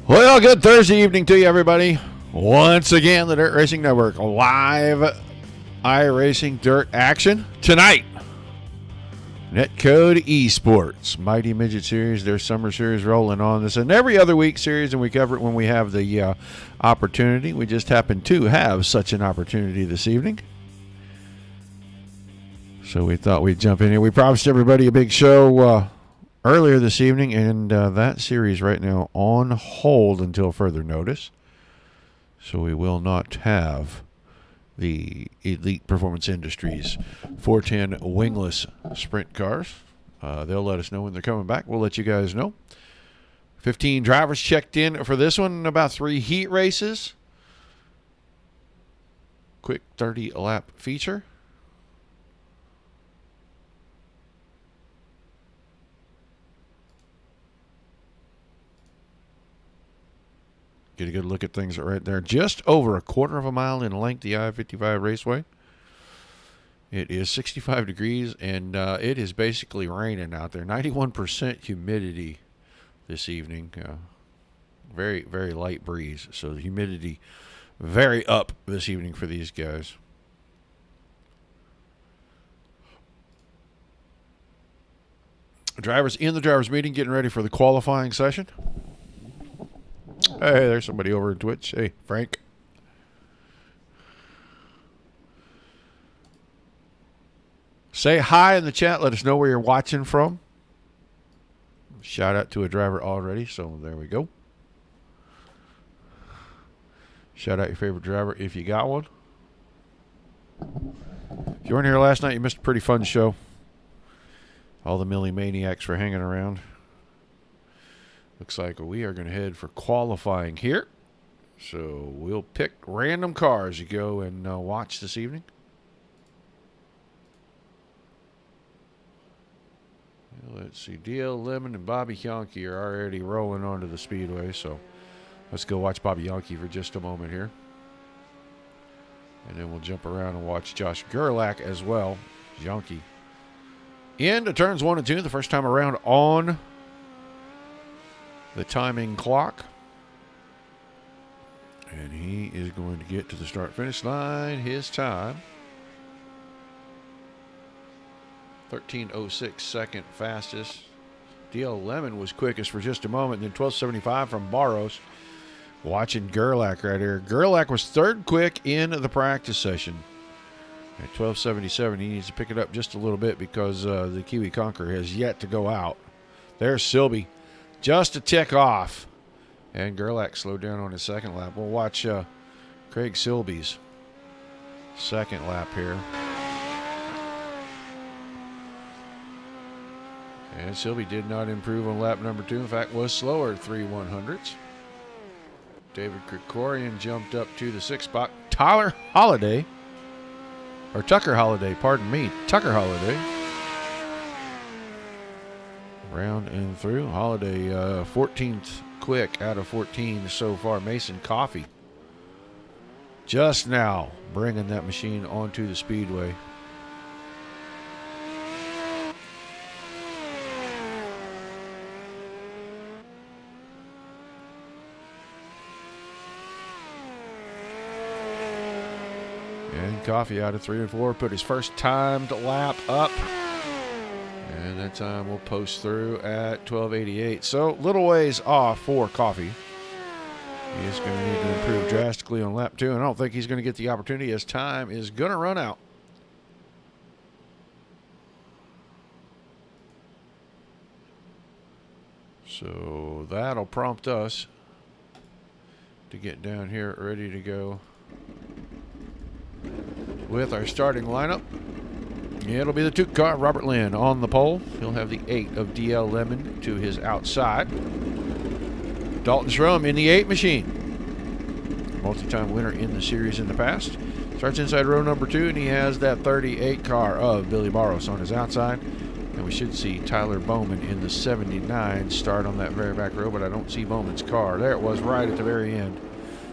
Well, good Thursday evening to you, everybody. Once again, the Dirt Racing Network live iRacing dirt action tonight. NetCode ESports, Mighty Midget Series, their summer series rolling on. This and every other week series, and we cover it when we have the opportunity. We just happen to have such an opportunity this evening. So we thought we'd jump in here. We promised everybody a big show earlier this evening, and that series right now on hold until further notice. So we will not have the Elite Performance Industries 410 wingless sprint cars. They'll let us know when they're coming back. We'll let you guys know. 15 drivers checked in for this one, about 3 heat races. Quick 30-lap feature. Get a good look at things right there. Just over a quarter of a mile in length, the I55 Raceway. It is 65 degrees, and it is basically raining out there. 91% humidity this evening. Very, very light breeze. So the humidity very up this evening for these guys. Drivers in the drivers' meeting getting ready for the qualifying session. Hey, there's somebody over at Twitch. Hey, Frank. Say hi in the chat. Let us know where you're watching from. Shout out to a driver already, so there we go. Shout out your favorite driver if you got one. If you weren't here last night, you missed a pretty fun show. All the Millie Maniacs were hanging around. Looks like we are going to head for qualifying here. So we'll pick random cars to go and watch this evening. Let's see. DL Lemon and Bobby Yankee are already rolling onto the speedway. So let's go watch Bobby Yankee for just a moment here. And then we'll jump around and watch Josh Gerlach as well. Yankee. Into turns 1 and 2. The first time around on the timing clock. And he is going to get to the start-finish line. His time, 13:06, second fastest. DL Lemon was quickest for just a moment. Then 12:75 from Barros. Watching Gerlach right here. Gerlach was third quick in the practice session. At 12:77, he needs to pick it up just a little bit because the Kiwi Conqueror has yet to go out. There's Silby. Just a tick off. And Gerlach slowed down on his second lap. We'll watch Craig Silby's second lap here. And Silby did not improve on lap number 2. In fact, was slower at 3/100ths. David Krikorian jumped up to the 6th spot. Tucker Holiday, pardon me. Tucker Holiday. Round and through. Holiday 14th quick out of 14 so far. Mason Coffey just now bringing that machine onto the speedway. And Coffey out of 3 and 4 put his first timed lap up. And that time will post through at 12:88. So little ways off for Coffey. He is going to need to improve drastically on lap 2. And I don't think he's going to get the opportunity as time is going to run out. So that'll prompt us to get down here ready to go with our starting lineup. It'll be the 2 car, Robert Lynn on the pole. He'll have the 8 of DL Lemon to his outside. Dalton Schrum in the 8 machine. Multi-time winner in the series in the past. Starts inside row number 2, and he has that 38 car of Billy Barros on his outside. And we should see Tyler Bowman in the 79 start on that very back row, but I don't see Bowman's car. There it was right at the very end.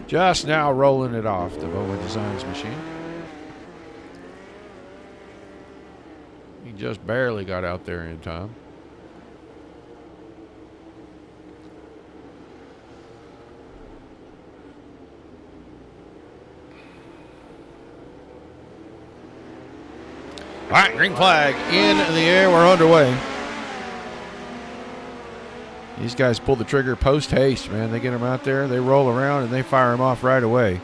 Just now rolling it off, the Bowman Designs machine. He just barely got out there in time. right, green flag in the air. We're underway. These guys pull the trigger post haste, man. They get them out there, they roll around, and they fire them off right away.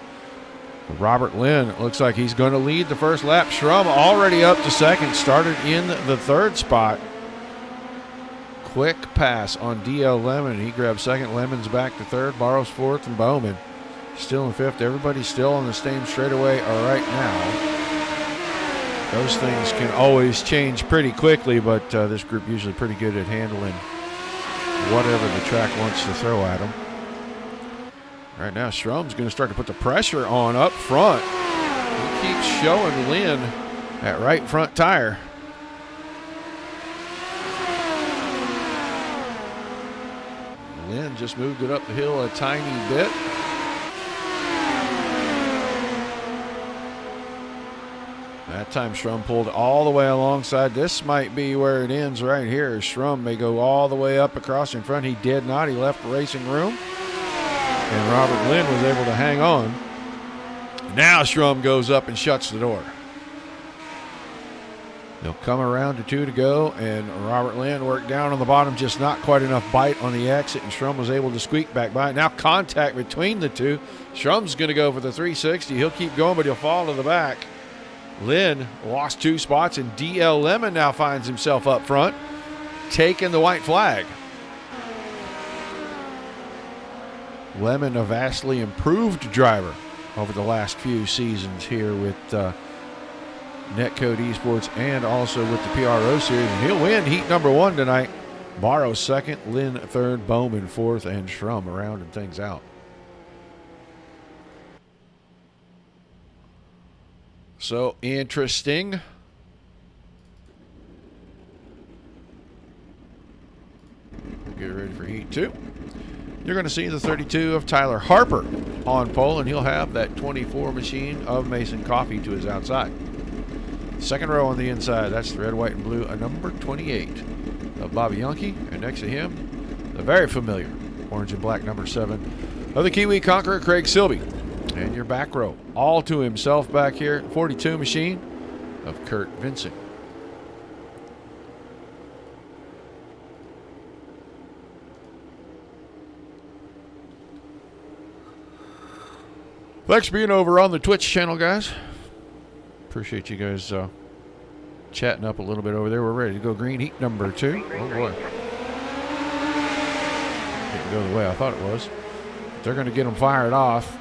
Robert Lynn, it looks like he's going to lead the first lap. Schrum already up to second, started in the third spot. Quick pass on DL Lemon. He grabs second. Lemon's back to third. Barrows fourth, and Bowman still in fifth. Everybody's still on the same straightaway right now. Those things can always change pretty quickly, but this group usually pretty good at handling whatever the track wants to throw at them. Right now, Strum's going to start to put the pressure on up front. He keeps showing Lynn that right front tire. Lynn just moved it up the hill a tiny bit. That time Strum pulled all the way alongside. This might be where it ends right here. Strum may go all the way up across in front. He did not. He left racing room. And Robert Lynn was able to hang on. Now Strum goes up and shuts the door. They'll come around to 2 to go, and Robert Lynn worked down on the bottom, just not quite enough bite on the exit, and Strum was able to squeak back by. Now contact between the two. Strum's going to go for the 360. He'll keep going, but he'll fall to the back. Lynn lost 2 spots, and DL Lemon now finds himself up front, taking the white flag. Lemon, a vastly improved driver over the last few seasons here with NetCode ESports and also with the PRO series, and he'll win heat number 1 tonight. Barrow second, Lynn third, Bowman fourth, and Strum rounding things out. So interesting. Get ready for heat 2. You're going to see the 32 of Tyler Harper on pole, and he'll have that 24 machine of Mason Coffey to his outside. Second row on the inside, that's the red, white, and blue, a number 28 of Bobby Yonke. And next to him, the very familiar orange and black number 7 of the Kiwi Conqueror, Craig Silby. And your back row, all to himself back here, 42 machine of Kurt Vincent. Thanks for being over on the Twitch channel, guys. Appreciate you guys chatting up a little bit over there. We're ready to go green heat number 2. Oh boy. Didn't go the way I thought it was. They're going to get them fired off.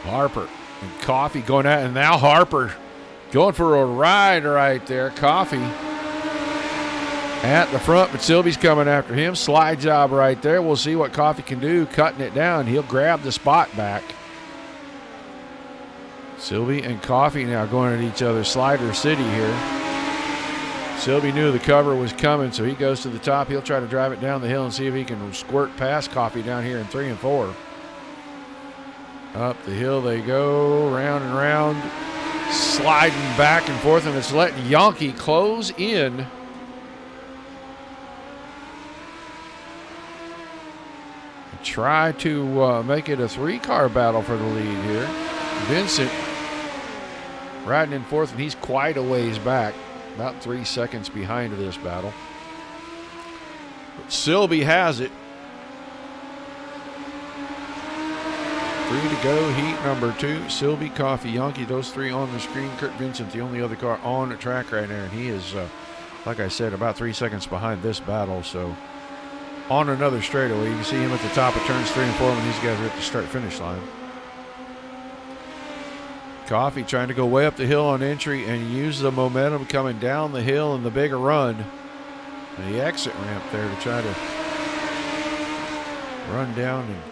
Harper and Coffey going at it, and now Harper going for a ride right there. Coffey at the front, but Silby's coming after him. Slide job right there. We'll see what Coffey can do, cutting it down. He'll grab the spot back. Silby and Coffey now going at each other. Slider City here. Silby knew the cover was coming, so he goes to the top. He'll try to drive it down the hill and see if he can squirt past Coffey down here in 3 and 4. Up the hill they go, round and round, sliding back and forth, and it's letting Yonke close in. Try to make it a 3-car battle for the lead here. Vincent riding in fourth, and he's quite a ways back, about 3 seconds behind this battle. But Silby has it. 3 to go, heat number 2. Silby, Coffey, Yonke, those 3 on the screen. Kurt Vincent, the only other car on the track right there, and he is, like I said, about 3 seconds behind this battle. So on another straightaway, you can see him at the top of turns 3 and 4 when these guys are at the start-finish line. Coffey trying to go way up the hill on entry and use the momentum coming down the hill in the bigger run. And the exit ramp there to try to run down and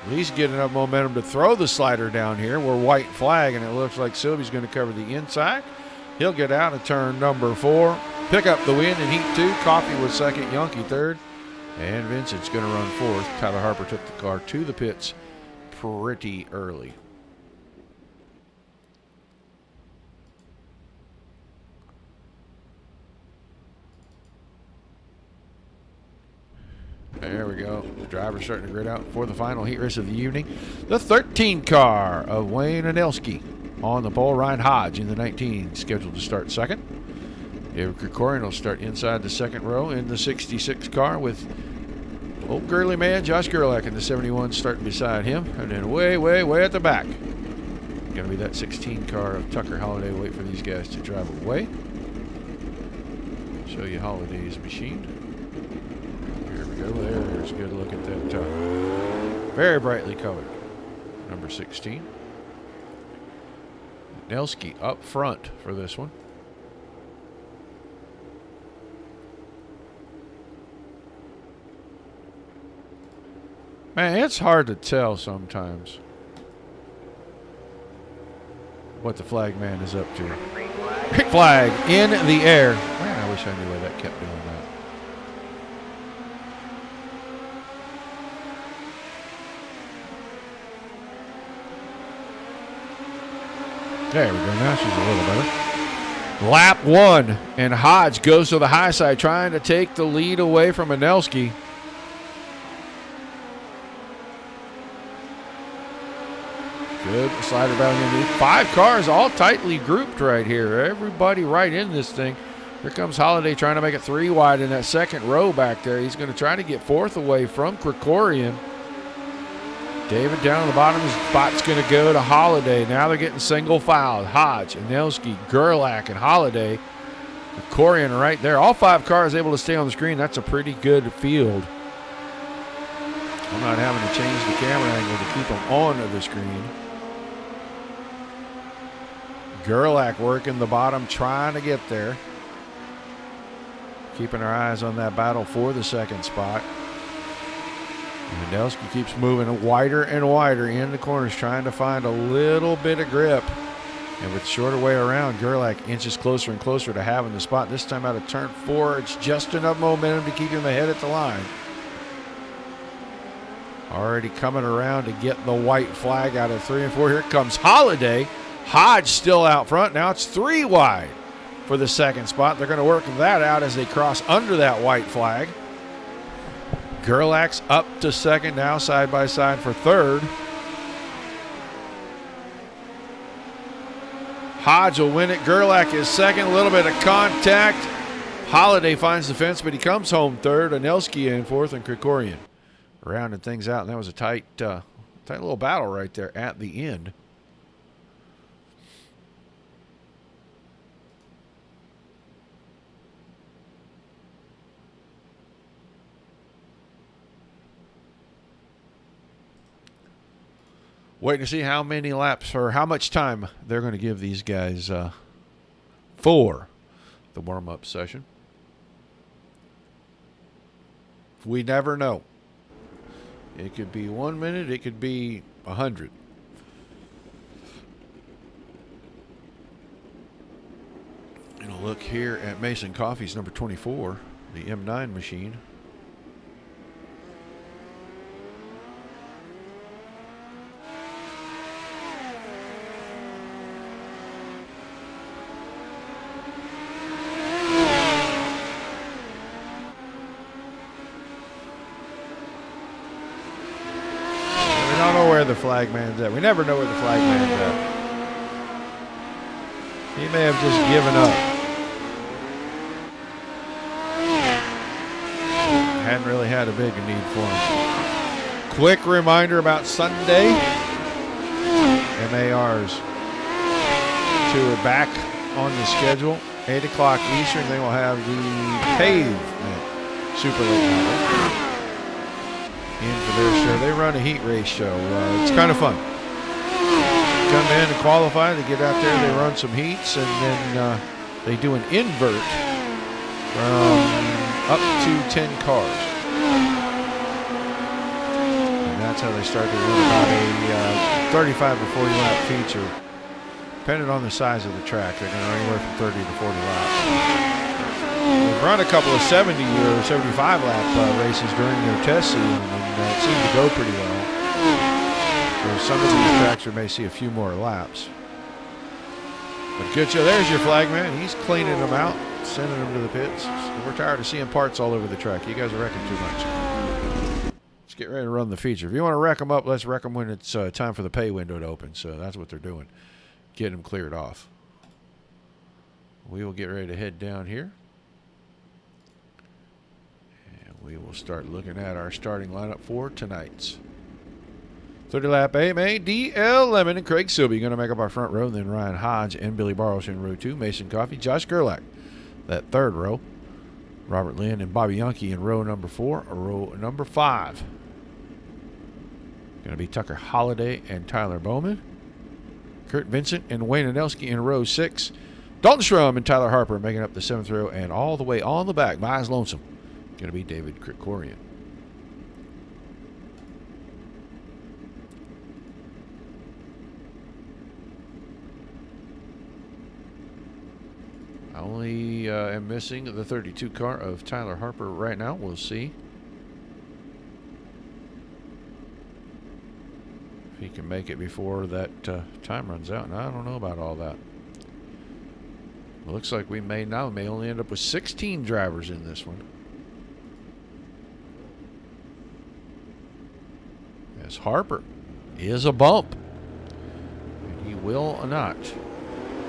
at least get enough momentum to throw the slider down here. We're white flag, and it looks like Silby's going to cover the inside. He'll get out of turn number 4, pick up the win in heat 2. Coffey was second, Yonke third, and Vincent's going to run fourth. Tyler Harper took the car to the pits pretty early. There we go. The driver's starting to grid out for the final heat race of the evening. The 13 car of Wayne Anelski. On the pole, Ryan Hodge in the 19, scheduled to start second. David Krikorian will start inside the second row in the 66 car with old girly man Josh Gerlach in the 71 starting beside him. And then way, way, way at the back, going to be that 16 car of Tucker Holliday. Wait for these guys to drive away. Show you Holliday's machine. Here we go. There's a good look at that. Very brightly colored. Number 16. Nelski up front for this one. Man, it's hard to tell sometimes what the flag man is up to. Big flag in the air. Man, I wish I knew why that kept doing that. There we go. Now she's a little better. Lap 1, and Hodge goes to the high side, trying to take the lead away from Anelski. Good slider down in. 5 cars all tightly grouped right here. Everybody right in this thing. Here comes Holliday trying to make it 3 wide in that second row back there. He's going to try to get 4th away from Krikorian. David down on the bottom. His spot's going to go to Holliday. Now they're getting single filed. Hodge, Anelski, Gerlach, and Holliday. Krikorian right there. All 5 cars able to stay on the screen. That's a pretty good field. I'm not having to change the camera angle to keep them on the screen. Gerlach working the bottom, trying to get there. Keeping our eyes on that battle for the second spot. And Anelski keeps moving wider and wider in the corners, trying to find a little bit of grip. And with shorter way around, Gerlach inches closer and closer to having the spot. This time out of turn 4, it's just enough momentum to keep him ahead at the line. Already coming around to get the white flag out of 3 and 4. Here comes Holliday. Hodge still out front. Now it's 3 wide for the second spot. They're going to work that out as they cross under that white flag. Gerlach's up to second now, side by side for third. Hodge will win it. Gerlach is second. A little bit of contact. Holliday finds the fence, but he comes home third. Anelski in fourth, and Krikorian rounding things out. And that was a tight little battle right there at the end. Waiting to see how many laps or how much time they're going to give these guys for the warm-up session. We never know. It could be 1 minute. It could be 100. And a look here at Mason Coffey's number 24, the M9 machine. The flag man's at. We never know where the flag man's at. He may have just given up. Hadn't really had a big need for him. Quick reminder about Sunday. MARs 2 are back on the schedule. 8 o'clock Eastern. They will have the pavement super late night in for their show. They run a heat race show. It's kind of fun. Come in and qualify. They get out there. They run some heats, and then they do an invert from up to 10 cars. And that's how they start to run about a 35 to 40 lap feature. Depending on the size of the track, they're going to run anywhere from 30 to 40 laps. They've run a couple of 70 or 75 lap races during their test season, and it seemed to go pretty well. So some of these tracks we may see a few more laps. But good show. There's your flag man. He's cleaning them out, sending them to the pits. We're tired of seeing parts all over the track. You guys are wrecking too much. Let's get ready to run the feature. If you want to wreck them up, let's wreck them when it's time for the pay window to open. So that's what they're doing. get him cleared off. We will get ready to head down here. And we will start looking at our starting lineup for tonight's 30 lap AMA. DL Lemon and Craig Silby going to make up our front row. Then Ryan Hodge and Billy Barros in row 2. Mason Coffey, Josh Gerlach, that third row. Robert Lynn and Bobby Yonke in row number 4. Row number 5 going to be Tucker Holliday and Tyler Bowman. Kurt Vincent and Wayne Anelski in row 6. Dalton Schrum and Tyler Harper making up the 7th row. And all the way on the back, by his lonesome, going to be David Krikorian. I only am missing the 32 car of Tyler Harper right now. We'll see if he can make it before that time runs out. And I don't know about all that. It looks like we may only end up with 16 drivers in this one. As Harper is a bump. And he will not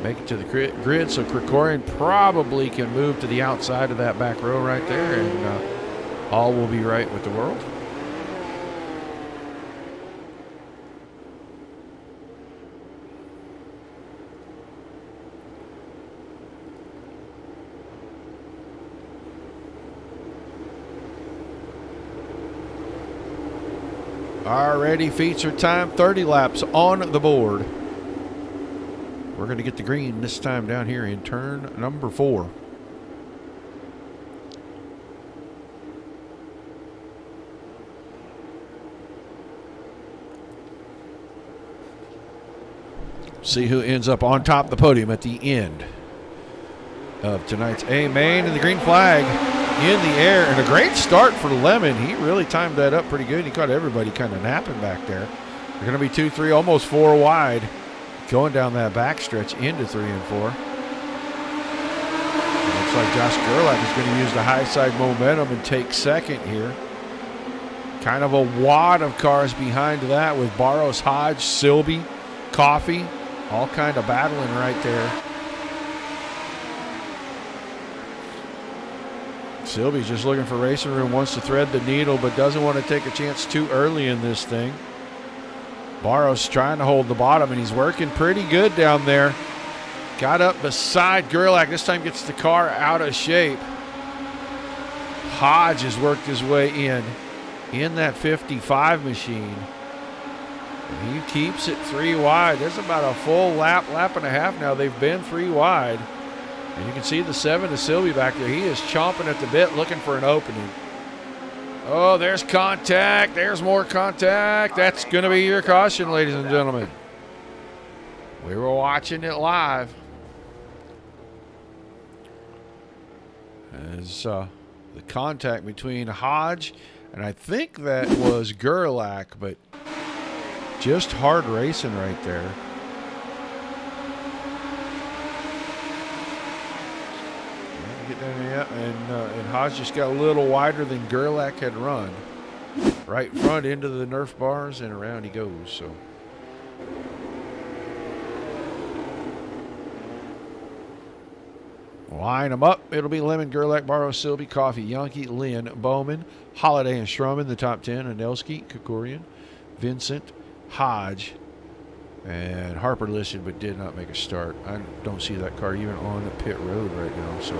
make it to the grid, so Krikorian probably can move to the outside of that back row right there, and all will be right with the world. Already feature time, 30 laps on the board. We're going to get the green this time down here in turn number 4. See who ends up on top of the podium at the end of tonight's A main, and the green flag in the air, and a great start for Lemon. He really timed that up pretty good. He caught everybody kind of napping back there. They're going to be 2, 3, almost 4 wide. Going down that backstretch into 3 and 4. It looks like Josh Gerlach is going to use the high side momentum and take second here. Kind of a wad of cars behind that with Barros, Hodge, Silby, Coffey, all kind of battling right there. Silby's just looking for racing room, wants to thread the needle, but doesn't want to take a chance too early in this thing. Barros trying to hold the bottom, and he's working pretty good down there. Got up beside Gerlach. This time gets the car out of shape. Hodge has worked his way in that 55 machine. And he keeps it 3 wide. There's about a full lap and a half now. They've been 3 wide. And you can see the 7 to Silby back there. He is chomping at the bit looking for an opening. Oh, there's contact. There's more contact. That's going to be your caution, ladies and gentlemen. We were watching it live. As the contact between Hodge, and I think that was Gerlach, but just hard racing right there. Get down there, and Hodge just got a little wider than Gerlach had run. Right front into the Nerf bars, and around he goes. So line them up. It'll be Lemon, Gerlach, Barros, Silby, Coffey, Yonke, Lynn, Bowman, Holliday, and Schrum in the top 10. Anelski, Krikorian, Vincent, Hodge, and Harper listed but did not make a start. I don't see that car even on the pit road right now. So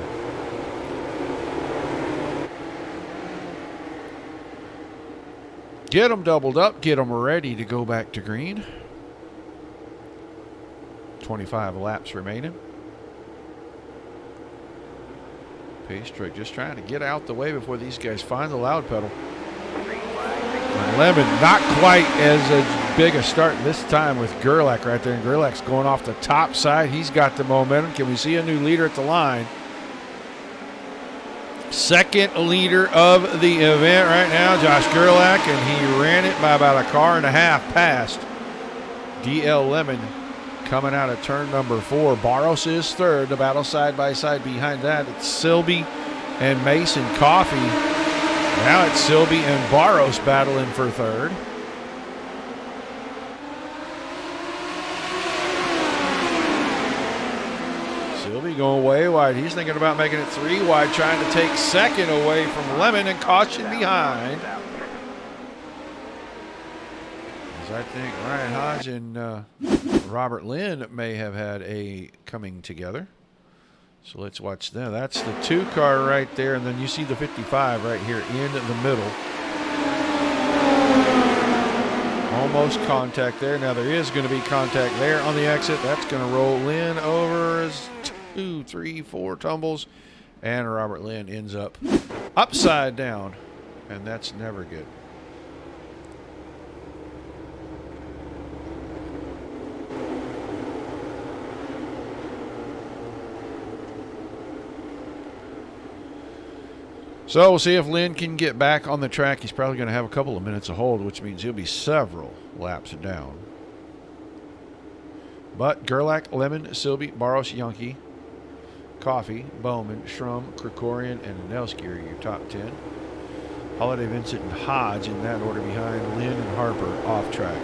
get them doubled up, get them ready to go back to green. 25 laps remaining. Pace truck just trying to get out the way before these guys find the loud pedal. And Lemon not quite as big a start this time with Gerlach right there. And Gerlach's going off the top side. He's got the momentum. Can we see a new leader at the line? Second leader of the event right now, Josh Gerlach, and he ran it by about a car and a half past DL Lemon coming out of turn number 4. Barros is third. The battle side by side behind that. It's Silby and Mason Coffey. Now it's Silby and Barros battling for third. Silby going way wide. He's thinking about making it 3 wide, trying to take second away from Lemon, and caution behind. As I think Ryan Hodge and Robert Lynn may have had a coming together. So let's watch them. That's the 2 car right there, and then you see the 55 right here in the middle. Almost contact there. Now there is going to be contact there on the exit. That's going to roll Lynn over as 2, 3, 4 tumbles, and Robert Lynn ends up upside down, and that's never good. So we'll see if Lynn can get back on the track. He's probably going to have a couple of minutes of hold, which means he'll be several laps down. But Gerlach, Lemon, Silby, Barros, Yankee, Coffee, Bowman, Schrum, Krikorian, and Anelski are your top 10. Holiday, Vincent, and Hodge in that order behind Lynn and Harper off track.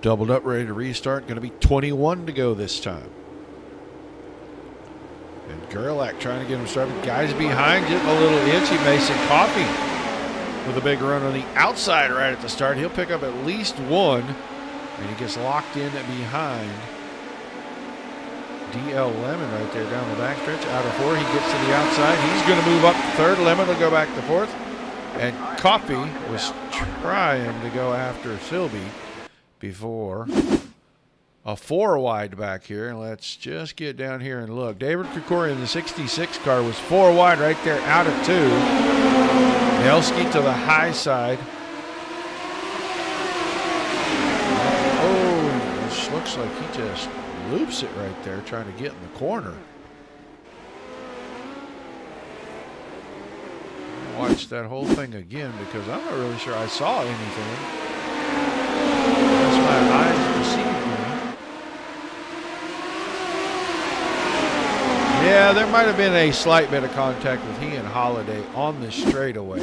Doubled up, ready to restart. Going to be 21 to go this time. And Gerlach trying to get him started. Guys behind, getting a little itchy. Mason Coffee with a big run on the outside right at the start. He'll pick up at least 1. And he gets locked in behind DL Lemon right there down the backstretch. Out of 4, he gets to the outside. He's going to move up to 3rd. Lemon will go back to 4th. And Coffee was trying to go after Silby before a 4 wide back here. And let's just get down here and look. David Krikorian in the 66 car was 4 wide right there out of 2. Nelski to the high side. Oh, this looks like he just loops it right there, trying to get in the corner. Watch that whole thing again because I'm not really sure I saw anything. My eyes deceived me. Yeah, there might have been a slight bit of contact with he and Holiday on the straightaway.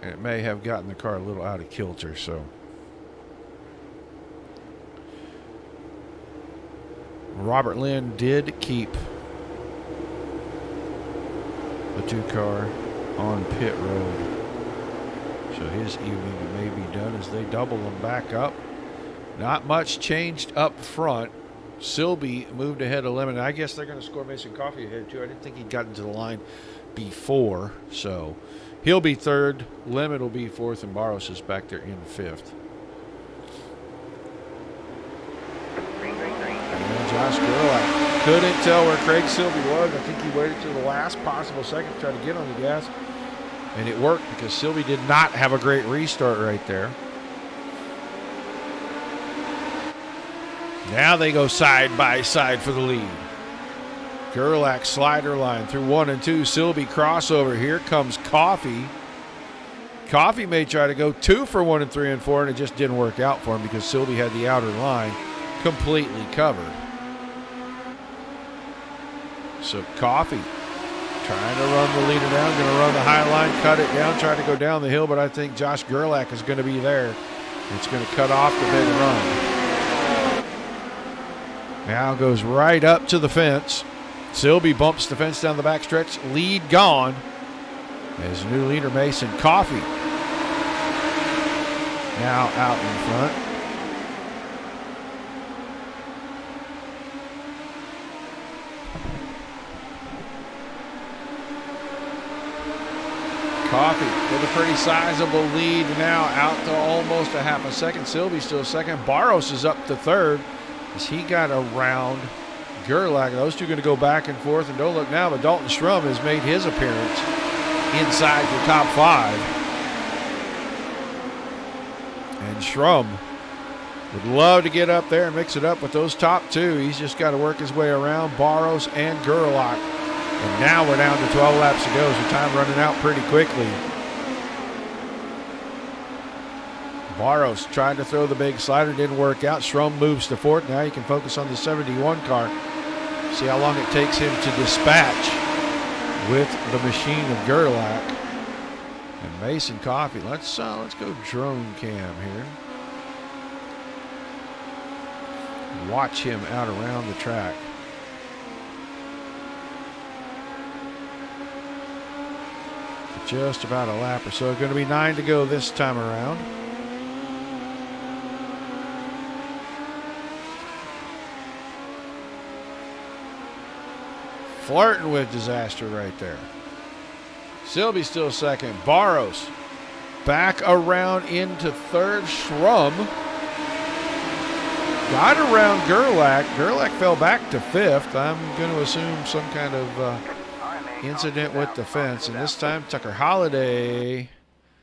And it may have gotten the car a little out of kilter, so. Robert Lynn did keep the 2 car on pit road. So his evening may be done as they double them back up. Not much changed up front. Silby moved ahead of Lemon. I guess they're going to score Mason Coffee ahead too. I didn't think he'd gotten to the line before. So he'll be 3rd. Lemon will be 4th, and Barros is back there in 5th. And Josh Gerlach couldn't tell where Craig Silby was. I think he waited till the last possible second to try to get on the gas. And it worked because Silby did not have a great restart right there. Now they go side by side for the lead. Gerlach slider line through 1 and 2. Silby crossover. Here comes Coffee. Coffee may try to go 2 for 1 and 3 and 4, and it just didn't work out for him because Silby had the outer line completely covered. So Coffee trying to run the leader down, going to run the high line, cut it down, try to go down the hill, but I think Josh Gerlach is going to be there. It's going to cut off the big run. Now goes right up to the fence. Silby bumps the fence down the backstretch. Lead gone. As new leader Mason Coffee now out in front. Coffee with a pretty sizable lead now out to almost a half a second. Silby still 2nd. Barros is up to 3rd as he got around Gerlach. Those two going to go back and forth. And don't look now, but Dalton Schrum has made his appearance inside the top 5. And Schrum would love to get up there and mix it up with those top 2. He's just got to work his way around Barros and Gerlach. And now we're down to 12 laps to go, so time running out pretty quickly. Barros trying to throw the big slider, didn't work out. Schrum moves to 4th. Now you can focus on the 71 car. See how long it takes him to dispatch with the machine of Gerlach. And Mason Coffee. Let's go drone cam here. Watch him out around the track. Just about a lap or so. Going to be 9 to go this time around. Flirting with disaster right there. Silby still second. Barros back around into third. Schrum got around Gerlach. Gerlach fell back to fifth. I'm going to assume some kind of incident with the fence. And this time Tucker Holliday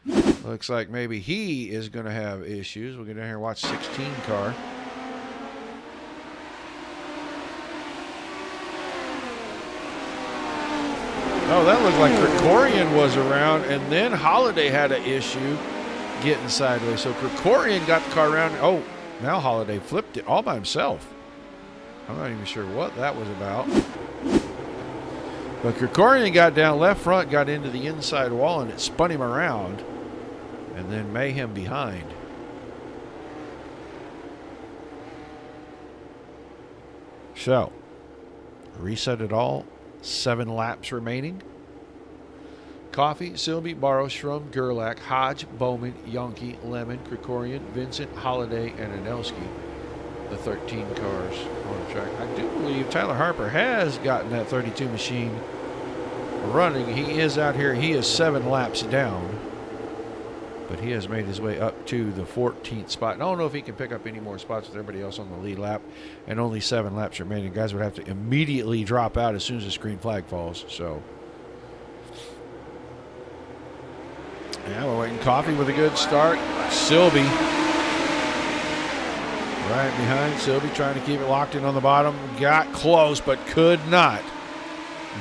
looks like maybe he is going to have issues. We'll get down here and watch 16 car. Oh, that looked like Krikorian was around, and then Holliday had an issue getting sideways. So Krikorian got the car around. Oh, now Holliday flipped it all by himself. I'm not even sure what that was about. But Krikorian got down left front, got into the inside wall, and it spun him around. And then Mayhem behind. So, reset it all. 7 laps remaining. Coffee, Silby, Barrow, Schrum, Gerlach, Hodge, Bowman, Yonke, Lemon, Krikorian, Vincent, Holliday, and Anelski. The 13 cars on the track. I do believe Tyler Harper has gotten that 32 machine running. He is out here. He is 7 laps down. But he has made his way up to the 14th spot. And I don't know if he can pick up any more spots with everybody else on the lead lap. And only 7 laps remaining. Guys would have to immediately drop out as soon as the green flag falls. So, yeah, we're waiting. Coffee with a good start. Silby right behind. Silby trying to keep it locked in on the bottom. Got close, but could not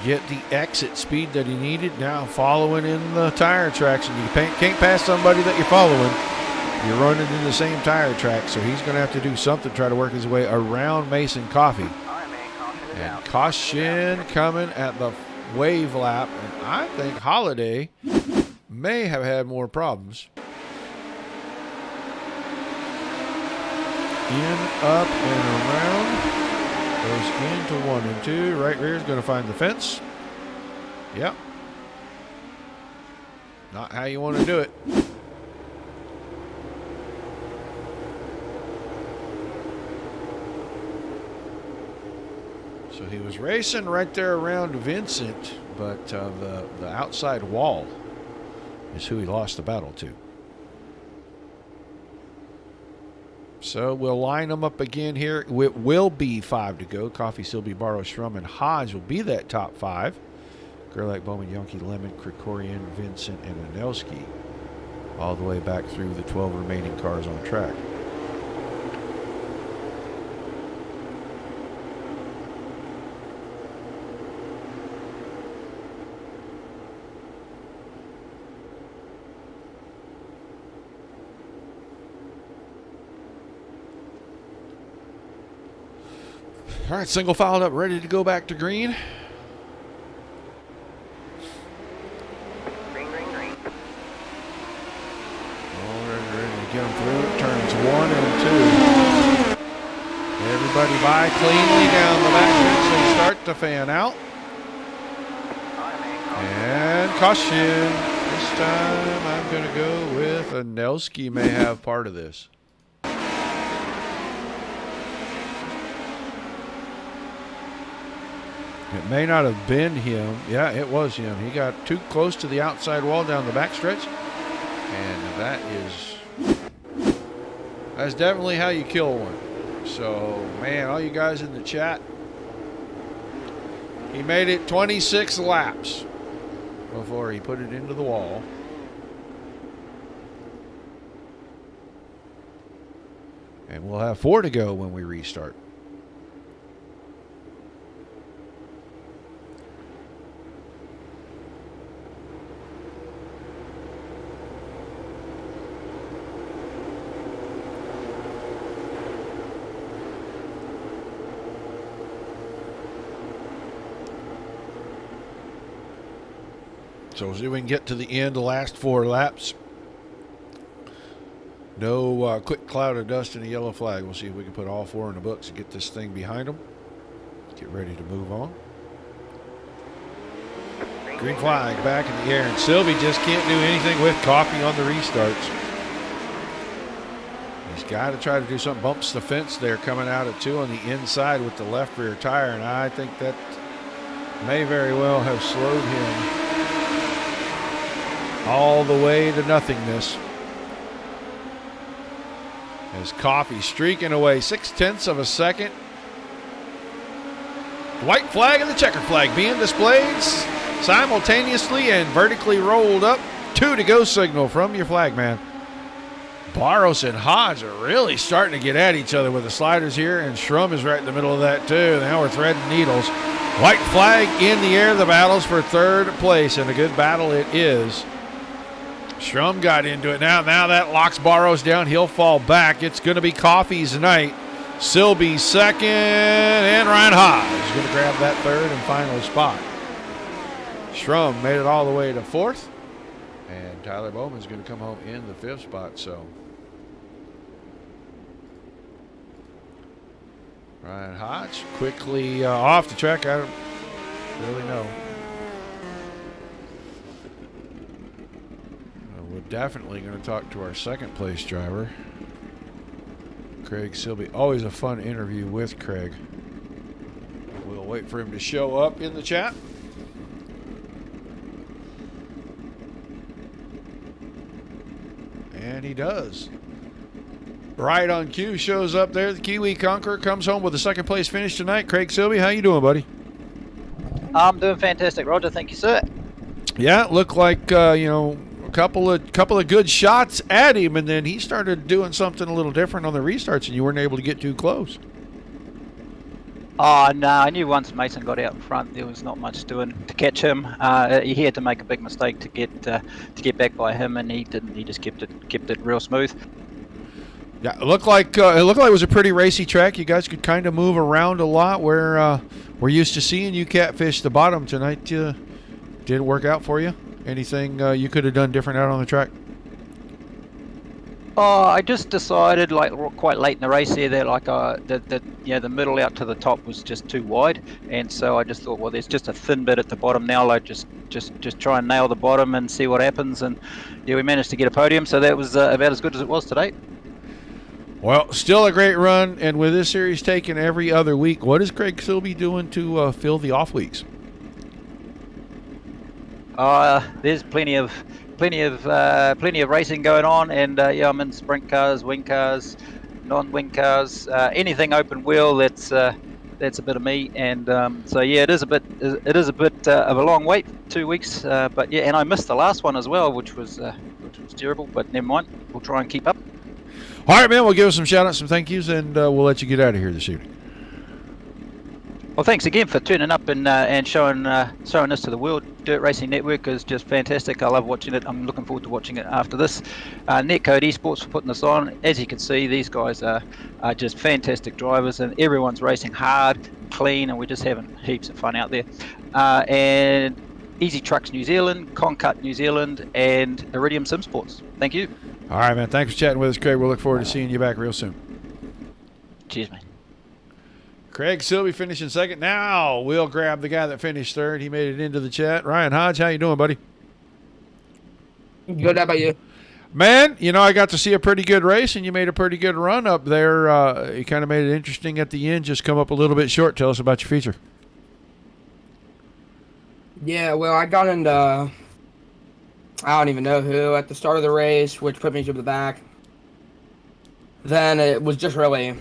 get the exit speed that he needed. Now following in the tire tracks, and you can't pass somebody that you're following. You're running in the same tire track, so he's going to have to do something to try to work his way around Mason Coffee. And caution coming at the wave lap, and I think Holliday may have had more problems. In, up, and around. Goes into 1 and 2. Right rear is going to find the fence. Yep. Not how you want to do it. So he was racing right there around Vincent, but the outside wall is who he lost the battle to. So we'll line them up again here. It will be 5 to go. Coffee, Silby, Barrow, Schrum, and Hodge will be that top 5. Gerlach, Bowman, Yonke, Lemon, Krikorian, Vincent, and Anelski. All the way back through the 12 remaining cars on track. All right, single filed up, ready to go back to green. Green. All ready to get them through. Turns 1 and 2. Everybody by cleanly down the back stretch. They start to fan out. And caution. This time I'm going to go with Anelski may have part of this. It may not have been him. Yeah, it was him. He got too close to the outside wall down the backstretch. And that's definitely how you kill one. So, man, all you guys in the chat, he made it 26 laps before he put it into the wall. And we'll have 4 to go when we restart. So we'll see if we can get to the end, the last 4 laps. No quick cloud of dust and a yellow flag. We'll see if we can put all 4 in the books and get this thing behind them. Get ready to move on. Green flag back in the air, and Sylvie just can't do anything with Coffee on the restarts. He's got to try to do something. Bumps the fence there coming out at 2 on the inside with the left rear tire, and I think that may very well have slowed him all the way to nothingness. As Coffee streaking away 0.6 of a second. The white flag and the checker flag being displayed simultaneously and vertically rolled up. 2 to go signal from your flagman. Barros and Hodge are really starting to get at each other with the sliders here, and Schrum is right in the middle of that too. Now we're threading needles. White flag in the air. The battle's for 3rd place, and a good battle it is. Schrum got into it now. Now that locks Barros down. He'll fall back. It's going to be Coffee's night. Silby 2nd, and Ryan Hodge is going to grab that 3rd and final spot. Schrum made it all the way to 4th, and Tyler Bowman's going to come home in the 5th spot. So Ryan Hodge quickly off the track. I don't really know. We're definitely going to talk to our 2nd place driver, Craig Silby. Always a fun interview with Craig. We'll wait for him to show up in the chat. And he does. Right on cue, shows up there. The Kiwi Conqueror comes home with a 2nd place finish tonight. Craig Silby, how you doing, buddy? I'm doing fantastic, Roger. Thank you, sir. Yeah, it looked like a couple of good shots at him, and then he started doing something a little different on the restarts, and you weren't able to get too close. Oh, no, I knew once Mason got out in front, there was not much doing to catch him. He had to make a big mistake to get back by him, and he didn't. He just kept it real smooth. Yeah, it looked like it was a pretty racy track. You guys could kind of move around a lot. Where we're used to seeing you catfish the bottom tonight. Didn't work out for you? Anything you could have done different out on the track? Oh, I just decided, like quite late in the race here, that like the middle out to the top was just too wide, and so I just thought, well, there's just a thin bit at the bottom now. Like just try and nail the bottom and see what happens. And yeah, we managed to get a podium, so that was about as good as it was today. Well, still a great run, and with this series taken every other week, what is Craig Silby doing to fill the off weeks? There's plenty of racing going on, and I'm in sprint cars, wing cars, non-wing cars, anything open wheel. That's a bit of me, and so yeah, it is a bit of a long wait, 2 weeks, but yeah, and I missed the last one as well, which was terrible, but never mind, we'll try and keep up. All right, man, we'll give us some shout outs, some thank yous, and we'll let you get out of here this evening. Well, thanks again for turning up and showing this to the world. Dirt Racing Network is just fantastic. I love watching it. I'm looking forward to watching it after this. NetCode ESports for putting this on. As you can see, these guys are just fantastic drivers, and everyone's racing hard, clean, and we're just having heaps of fun out there. And Easy Trucks New Zealand, Concut New Zealand, and Iridium Sim Sports. Thank you. All right, man. Thanks for chatting with us, Craig. We'll look forward to seeing you back real soon. Cheers, man. Craig Silby finishing 2nd. Now we'll grab the guy that finished 3rd. He made it into the chat. Ryan Hodge, how you doing, buddy? Good. How about you? Man, I got to see a pretty good race, and you made a pretty good run up there. You kind of made it interesting at the end, just come up a little bit short. Tell us about your feature. Yeah, well, I got into, I don't even know who, at the start of the race, which put me to the back. Then it was just really,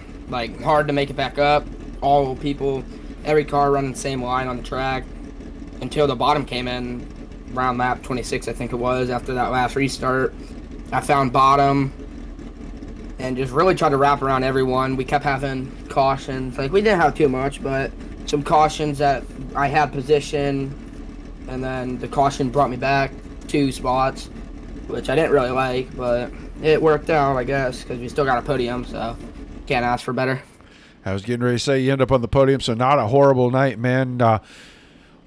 hard to make it back up. All people, every car running the same line on the track until the bottom came in around lap 26, I think it was, after that last restart. I found bottom and just really tried to wrap around everyone. We kept having cautions. We didn't have too much, but some cautions that I had position, and then the caution brought me back 2 spots, which I didn't really like, but it worked out, I guess, because we still got a podium, so can't ask for better. I was getting ready to say you end up on the podium, so not a horrible night, man.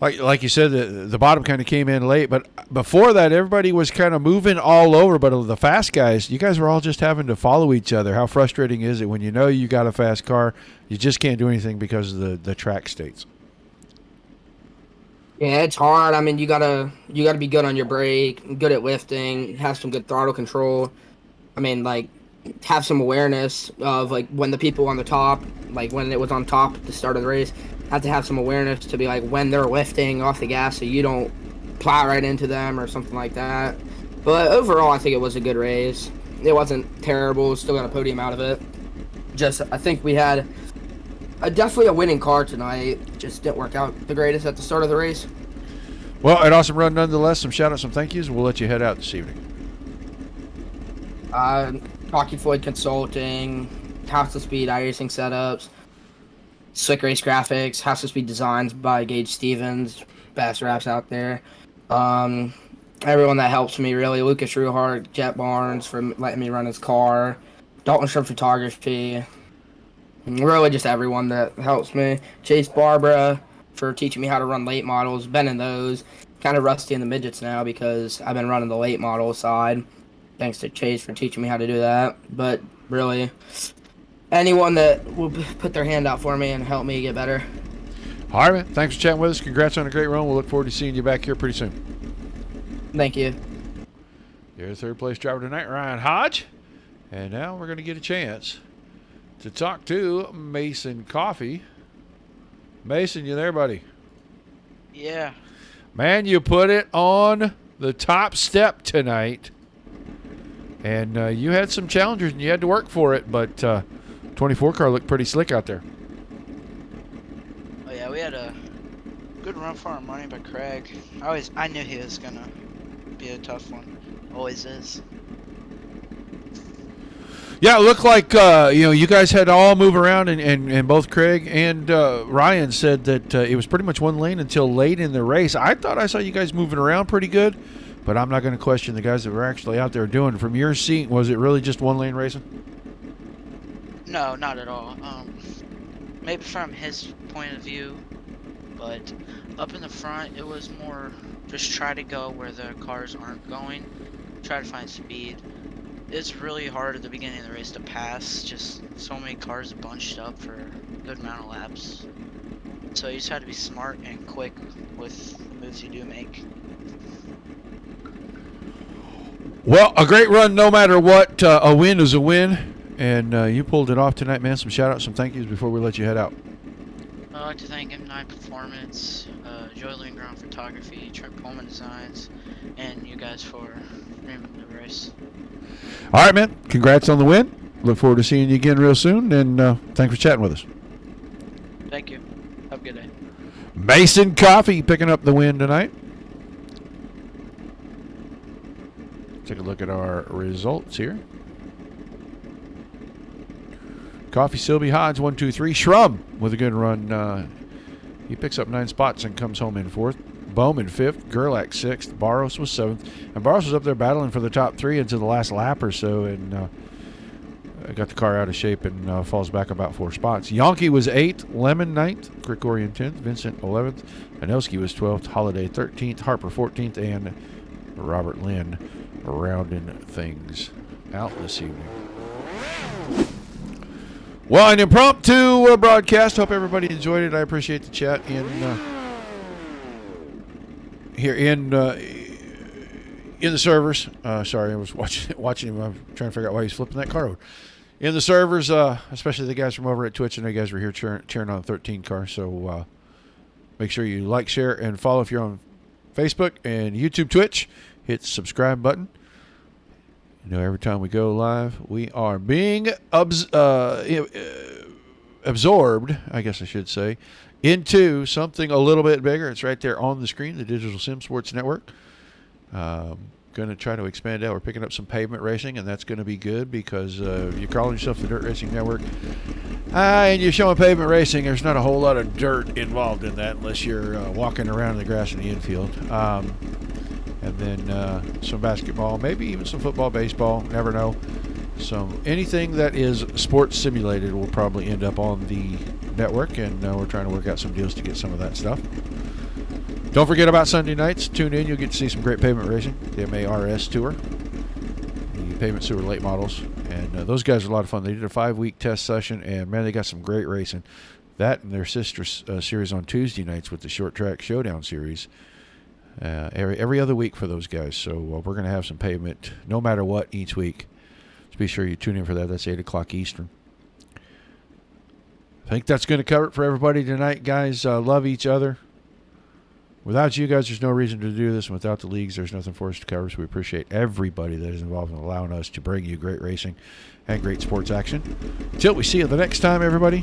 Like you said, the bottom kind of came in late, but before that, everybody was kind of moving all over. But the fast guys, you guys were all just having to follow each other. How frustrating is it when you know you got a fast car, you just can't do anything because of the track states? Yeah, it's hard. I mean, you gotta be good on your brake, good at lifting, have some good throttle control. I mean, like, have some awareness of, like, when the people on the top, like when it was on top at the start of the race, have to have some awareness to be like when they're lifting off the gas so you don't plow right into them or something like that. But overall, I think it was a good race. It wasn't terrible. Still got a podium out of it. Just, I think we had definitely a winning car tonight. Just didn't work out the greatest at the start of the race. Well, an awesome run nonetheless. Some shout-outs, some thank yous. We'll let you head out this evening. Rocky Floyd Consulting, Half the Speed iRacing Setups, Slick Race Graphics, Half the Speed Designs by Gage Stevens, best wraps out there. Everyone that helps me, really. Lucas Ruhart, Jet Barnes for letting me run his car, Dalton Shrimp Photography, really just everyone that helps me. Chase Barbara for teaching me how to run late models, been in those. Kind of rusty in the midgets now because I've been running the late model side. Thanks to Chase for teaching me how to do that. But really, anyone that will put their hand out for me and help me get better. All right, man. Thanks for chatting with us. Congrats on a great run. We'll look forward to seeing you back here pretty soon. Thank you. Your third place driver tonight, Ryan Hodge. And now we're going to get a chance to talk to Mason Coffey. Mason, you there, buddy? Yeah. Man, you put it on the top step tonight. And you had some challengers and you had to work for it, but 24 car looked pretty slick out there. Oh yeah, we had a good run for our money by Craig. I knew he was gonna be a tough one. Always is. Yeah, it looked like you guys had to all move around, and both Craig and Ryan said that it was pretty much one lane until late in the race. I thought I saw you guys moving around pretty good, but I'm not going to question the guys that were actually out there doing. From your seat, was it really just one lane racing? No, not at all. Maybe from his point of view, but up in the front, it was more just try to go where the cars aren't going, try to find speed. It's really hard at the beginning of the race to pass, just so many cars bunched up for a good amount of laps. So you just have to be smart and quick with the moves you do make. Well, a great run no matter what. A win is a win, and you pulled it off tonight, man. Some shout-outs, some thank yous before we let you head out. I'd like to thank M9 Performance, Joy Lindgren Photography, Trent Pullman Designs, and you guys for naming the race. All right, man. Congrats on the win. Look forward to seeing you again real soon, and thanks for chatting with us. Thank you. Have a good day. Mason Coffey picking up the win tonight. Take a look at our results here. Coffey, Silby, Hodge, 1, 2, 3. Shrum with a good run. He picks up 9 spots and comes home in 4th. Bowman 5th, Gerlach 6th, Barros was 7th, and Barros was up there battling for the top 3 into the last lap or so, and got the car out of shape and falls back about 4 spots. Yonke was 8th, Lemon 9th, Krikorian 10th, Vincent 11th, Anelski was 12th, Holiday 13th, Harper 14th, and Robert Lynn rounding things out this evening. Well, an impromptu broadcast. Hope everybody enjoyed it. I appreciate the chat here in the servers. Sorry, I was watching him. I'm trying to figure out why he's flipping that car over. In the servers, especially the guys from over at Twitch. I know you guys were here cheering on the 13 car. So make sure you like, share, and follow if you're on Facebook and YouTube, Twitch. Hit the subscribe button. You know, every time we go live, we are being absorbed, I guess I should say, into something a little bit bigger. It's right there on the screen, the Digital Sim Sports Network. Going to try to expand out. We're picking up some pavement racing, and that's going to be good because if you're calling yourself the Dirt Racing Network and you're showing pavement racing, there's not a whole lot of dirt involved in that unless you're walking around in the grass in the infield. And then some basketball, maybe even some football, baseball, never know. Anything that is sports simulated will probably end up on the network, and we're trying to work out some deals to get some of that stuff. Don't forget about Sunday nights. Tune in. You'll get to see some great pavement racing. The MARS Tour. The Pavement Sewer Late Models. And those guys are a lot of fun. They did a 5-week test session, and, man, they got some great racing. That and their sister series on Tuesday nights with the Short Track Showdown series. Every other week for those guys. So we're going to have some pavement no matter what each week. So be sure you tune in for that. That's 8 o'clock Eastern. I think that's going to cover it for everybody tonight, guys. Love each other. Without you guys, there's no reason to do this. And without the leagues, there's nothing for us to cover. So we appreciate everybody that is involved in allowing us to bring you great racing and great sports action. Until we see you the next time, everybody.